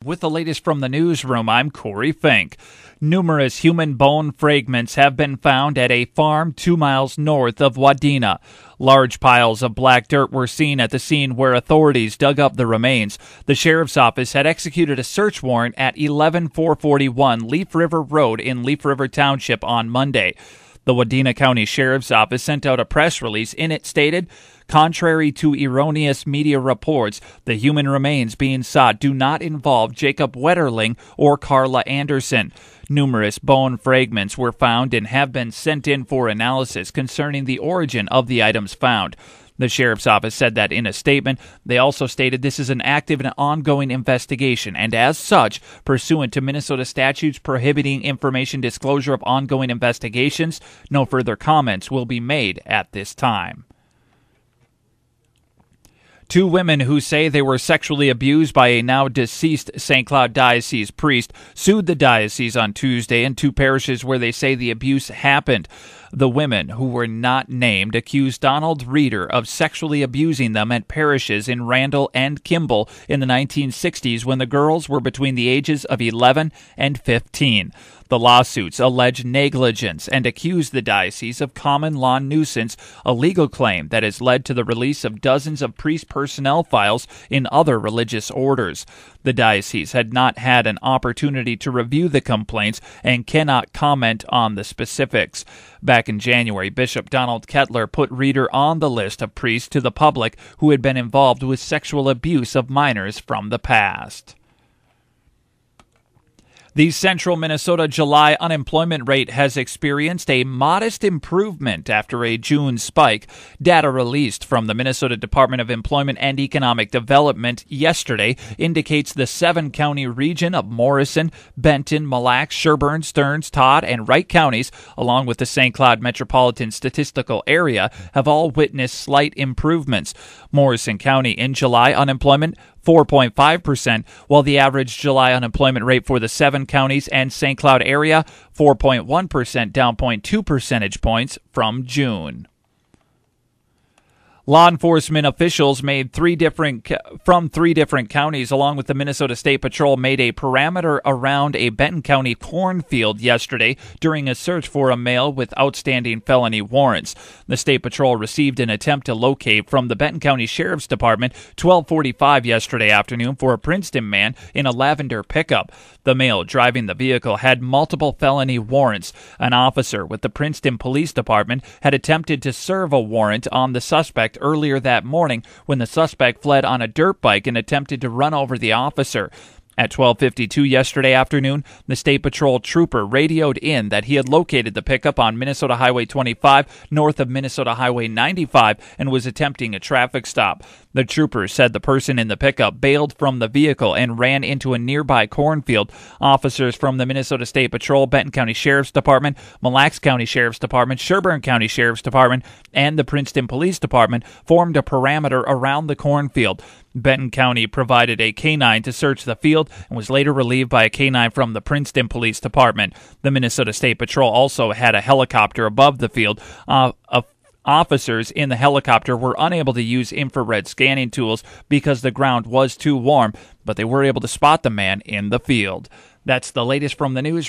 With the latest from the newsroom, I'm Corey Fink. Numerous human bone fragments have been found at a farm 2 miles north of Wadena. Large piles of black dirt were seen at the scene where authorities dug up the remains. The sheriff's office had executed a search warrant at 11441 Leaf River Road in Leaf River Township on Monday. The Wadena County Sheriff's Office sent out a press release. In it stated, contrary to erroneous media reports, the human remains being sought do not involve Jacob Wetterling or Carla Anderson. Numerous bone fragments were found and have been sent in for analysis concerning the origin of the items found. The sheriff's office said that in a statement. They also stated this is an active and ongoing investigation, and as such, pursuant to Minnesota statutes prohibiting information disclosure of ongoing investigations, no further comments will be made at this time. Two women who say they were sexually abused by a now deceased St. Cloud Diocese priest sued the diocese on Tuesday in two parishes where they say the abuse happened. The women, who were not named, accused Donald Reeder of sexually abusing them at parishes in Randall and Kimball in the 1960s when the girls were between the ages of 11 and 15. The lawsuits allege negligence and accuse the diocese of common law nuisance, a legal claim that has led to the release of dozens of priest personnel files in other religious orders. The diocese had not had an opportunity to review the complaints and cannot comment on the specifics. Back in January, Bishop Donald Kettler put Reeder on the list of priests to the public who had been involved with sexual abuse of minors from the past. The central Minnesota July unemployment rate has experienced a modest improvement after a June spike. Data released from the Minnesota Department of Employment and Economic Development yesterday indicates the 7-county region of Morrison, Benton, Mille Lacs, Sherburne, Stearns, Todd, and Wright counties, along with the St. Cloud Metropolitan Statistical Area, have all witnessed slight improvements. Morrison County in July unemployment 4.5%, while the average July unemployment rate for the 7 counties and St. Cloud area, 4.1%, down 0.2 percentage points from June. Law enforcement officials from three different counties, along with the Minnesota State Patrol, made a perimeter around a Benton County cornfield yesterday during a search for a male with outstanding felony warrants. The State Patrol received an attempt to locate from the Benton County Sheriff's Department 12:45 yesterday afternoon for a Princeton man in a lavender pickup. The male driving the vehicle had multiple felony warrants. An officer with the Princeton Police Department had attempted to serve a warrant on the suspect earlier that morning when the suspect fled on a dirt bike and attempted to run over the officer. At 12:52 yesterday afternoon, the State Patrol trooper radioed in that he had located the pickup on Minnesota Highway 25 north of Minnesota Highway 95 and was attempting a traffic stop. The trooper said the person in the pickup bailed from the vehicle and ran into a nearby cornfield. Officers from the Minnesota State Patrol, Benton County Sheriff's Department, Mille Lacs County Sheriff's Department, Sherburne County Sheriff's Department, and the Princeton Police Department formed a perimeter around the cornfield. Benton County provided a canine to search the field and was later relieved by a canine from the Princeton Police Department. The Minnesota State Patrol also had a helicopter above the field. Officers in the helicopter were unable to use infrared scanning tools because the ground was too warm, but they were able to spot the man in the field. That's the latest from the news.